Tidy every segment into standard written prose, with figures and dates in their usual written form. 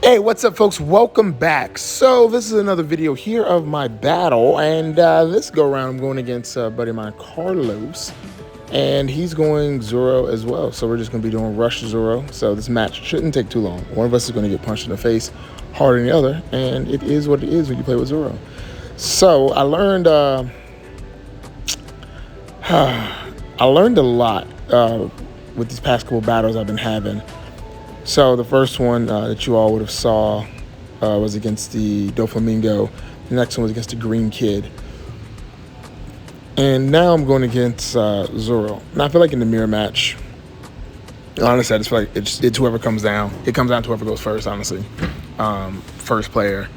Hey, what's up, folks? Welcome back. So this is another video here of my battle, and this go around I'm going against a buddy of mine, Carlos, and he's going Zoro as well. So we're just going to be doing Rush Zoro. So this match shouldn't take too long. One of us is going to get punched in the face harder than the other, and it is what it is when you play with Zoro. So I learned I learned a lot with these past couple battles I've been having. So the first one that you all would have saw was against the Doflamingo. The next one was against the Green Kid. And now I'm going against Zoro. Now I feel like in the mirror match, honestly, I just feel like it's whoever comes down. It comes down to whoever goes first, honestly. First player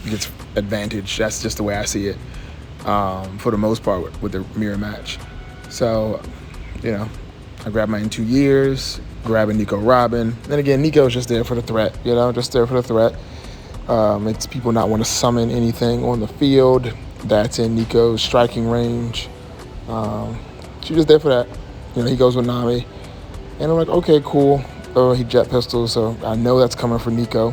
gets advantage. That's just the way I see it for the most part with the mirror match. So, you know, I grabbed mine in 2 years. Grabbing Nico Robin. Then again, Nico's just there for the threat, you know, just there for the threat. Makes people not want to summon anything on the field that's in Nico's striking range. She's just there for that. You know, he goes with Nami. And I'm like, okay, cool. Oh, he jet pistols, so I know that's coming for Nico.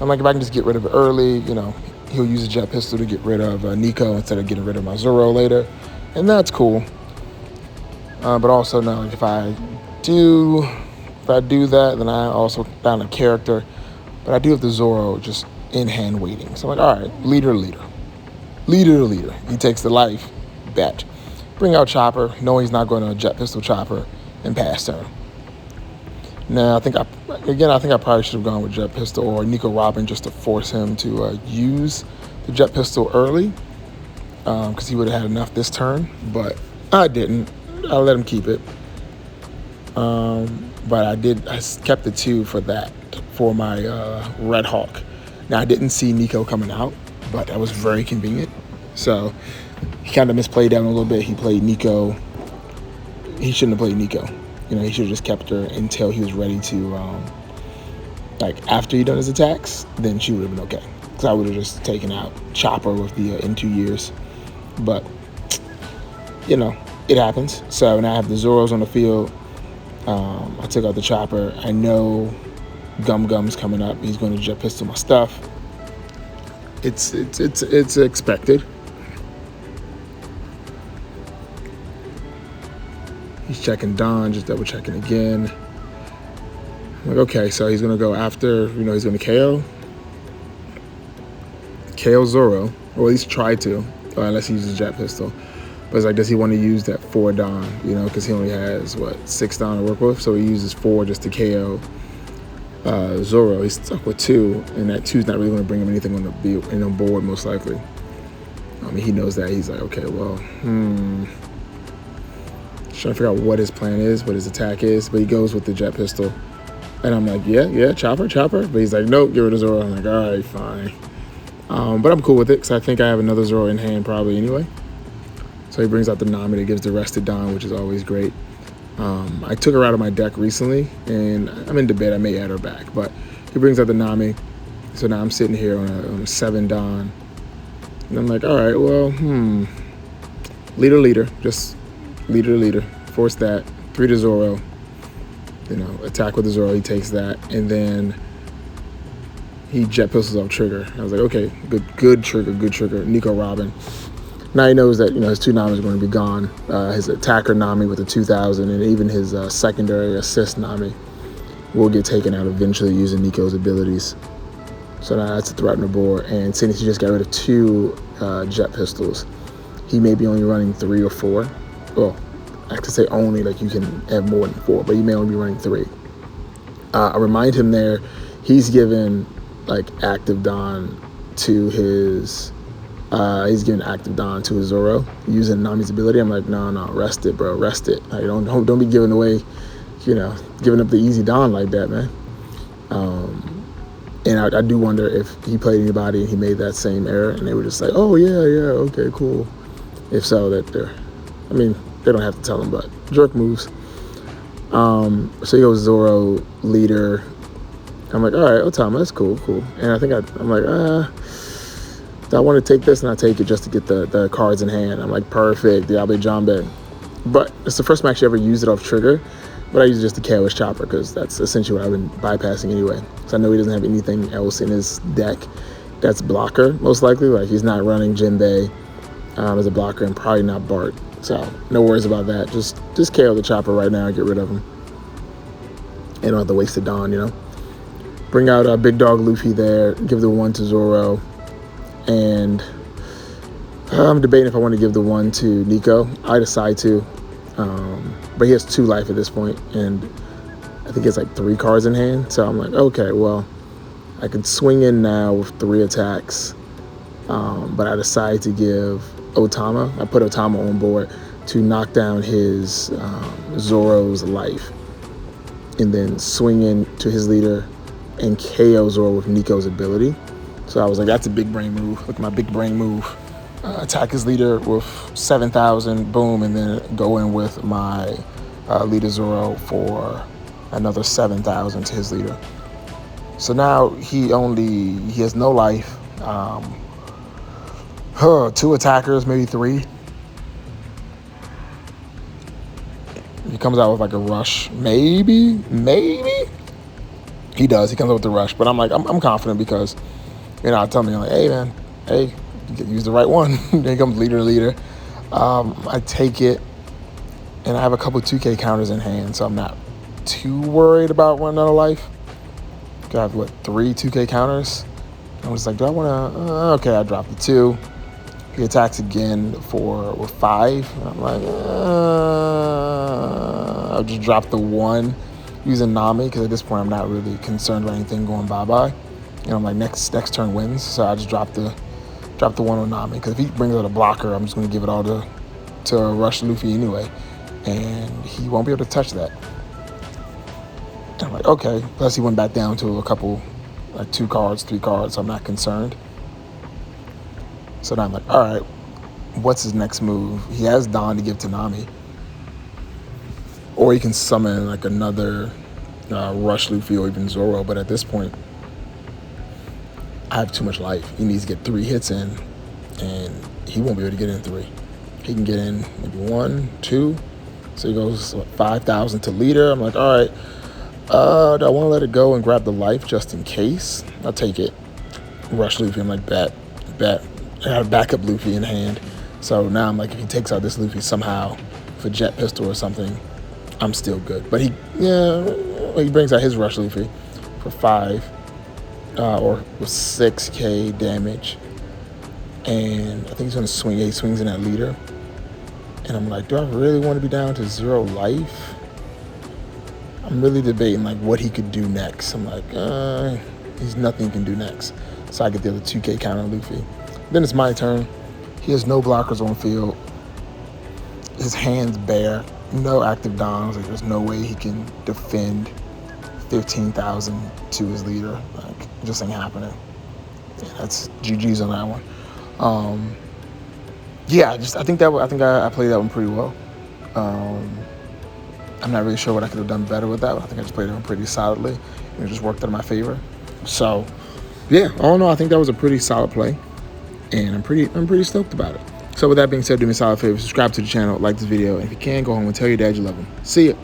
I'm like, if I can just get rid of it early, you know, he'll use a jet pistol to get rid of Nico instead of getting rid of my Zoro later. And that's cool. But also now, like, if I do that, then I also found a character. But I do have the Zoro just in hand waiting. So I'm like, all right, leader. He takes the life bet. Bring out Chopper. No, he's not going to jet pistol Chopper and pass turn. Now, I think I probably should have gone with jet pistol or Nico Robin just to force him to use the jet pistol early. Because he would have had enough this turn. But I didn't. I let him keep it. But I kept the 2 for that, for my Red Hawk. Now, I didn't see Nico coming out, but that was very convenient. So he kind of misplayed that a little bit. He played Nico. He shouldn't have played Nico. You know, he should have just kept her until he was ready to, like, after he done his attacks, then she would have been okay. Because I would have just taken out Chopper with the in 2 years. But, you know, it happens. So now I have the Zoros on the field. I took out the Chopper. I know Gum's coming up. He's going to jet pistol my stuff. It's expected. He's checking Don, just double checking again. I'm like, okay, so he's going to go after, you know, he's going to KO Zoro, or at least try to, unless he uses jet pistol. But it's like, does he want to use that 4 Don, you know, because he only has, 6 Don to work with? So he uses 4 just to KO Zoro. He's stuck with 2, and that 2's not really going to bring him anything on the board, most likely. I mean, he knows that. He's like, okay, well, Just trying to figure out what his plan is, what his attack is. But he goes with the jet pistol. And I'm like, yeah, Chopper. But he's like, nope, get rid of Zoro. I'm like, all right, fine. But I'm cool with it, because I think I have another Zoro in hand probably anyway. So he brings out the Nami that gives the rested Don, which is always great. I took her out of my deck recently, and I'm in debate. I may add her back, but he brings out the Nami. So now I'm sitting here on a 7 Don. And I'm like, all right, well, leader. Just leader. Force that. 3 to Zoro. You know, attack with the Zoro. He takes that. And then he jet pistols off trigger. I was like, okay, good trigger. Nico Robin. Now he knows that, you know, his 2 Nami is going to be gone. His attacker Nami with the 2000 and even his secondary assist Nami will get taken out eventually using Nico's abilities. So now that's a threat on the board. And since he just got rid of 2 jet pistols, he may be only running 3 or 4. Well, I have to say only, like you can have more than 4, but he may only be running 3. I remind him there, he's given like active Don to his... he's giving active Don to his Zoro using Nami's ability. I'm like, no, rest it, bro, rest it. Like, don't be giving away, you know, giving up the easy Don like that, man. And I do wonder if he played anybody and he made that same error and they were just like, oh yeah, okay, cool. If so, that I mean, they don't have to tell him, but jerk moves. So he goes Zoro leader. I'm like, all right, Otama, that's cool. And I think I'm like, I want to take this, and I take it just to get the cards in hand. I'm like, perfect, the Abe Jambe. But it's the first time I actually ever used it off trigger. But I use it just to KO his chopper because that's essentially what I've been bypassing anyway. So I know he doesn't have anything else in his deck that's blocker, most likely. Like, he's not running Jinbei as a blocker, and probably not Bart. So no worries about that. Just KO the chopper right now and get rid of him. And don't have to waste the Dawn, you know. Bring out Big Dog Luffy there. Give the 1 to Zoro. And I'm debating if I want to give the 1 to Nico. I decide to. But he has 2 life at this point, and I think he has like 3 cards in hand. So I'm like, okay, well, I can swing in now with 3 attacks. But I decide to give Otama. I put Otama on board to knock down his Zoro's life, and then swing in to his leader and KO Zoro with Nico's ability. So I was like, that's a big brain move. Look at my big brain move. Attack his leader with 7,000, boom, and then go in with my leader Zoro for another 7,000 to his leader. So now he has no life. 2 attackers, maybe 3. He comes out with like a rush, maybe. He does. He comes out with the rush, but I'm like, I'm confident because, you know, I tell me, like, hey man, hey, you use the right one. There comes leader. I take it, and I have a couple of 2K counters in hand, so I'm not too worried about running out of life. I have, 3 2K counters? I'm just like, do I want to? Okay, I dropped the 2. He attacks again with 5. I'm like, I'll just drop the 1 using Nami, because at this point I'm not really concerned about anything going bye-bye. And I'm like, next turn wins, so I just drop the 1 on Nami, because if he brings out a blocker, I'm just going to give it all to rush Luffy anyway, and he won't be able to touch that. And I'm like, okay. Plus he went back down to a couple, 2 cards, 3 cards, so I'm not concerned. So now I'm like, all right, what's his next move? He has Dawn to give to Nami, or he can summon another rush Luffy or even Zoro, but at this point I have too much life. He needs to get 3 hits in, and he won't be able to get in 3. He can get in maybe 1, 2. So he goes 5,000 to leader. I'm like, all right, do I want to let it go and grab the life just in case? I'll take it. Rush Luffy. I'm like, bet. I have backup Luffy in hand. So now I'm like, if he takes out this Luffy somehow for Jet Pistol or something, I'm still good. But he brings out his Rush Luffy for 5. Or with 6K damage, and I think he's gonna swing. He swings in that leader, and I'm like, do I really want to be down to 0 life? I'm really debating what he could do next. I'm like, he's nothing he can do next. So I get the other 2K counter Luffy. Then it's my turn. He has no blockers on field. His hand's bare. No active dons. There's no way he can defend 15,000 to his leader. It just ain't happening. Yeah, that's GG's on that one. I think I played that one pretty well. I'm not really sure what I could have done better with that one. I think I just played it one pretty solidly, and it just worked out in my favor. So, yeah, all in all, I think that was a pretty solid play, and I'm pretty stoked about it. So with that being said, do me a solid favor, subscribe to the channel, like this video, and if you can, go home and tell your dad you love him. See ya.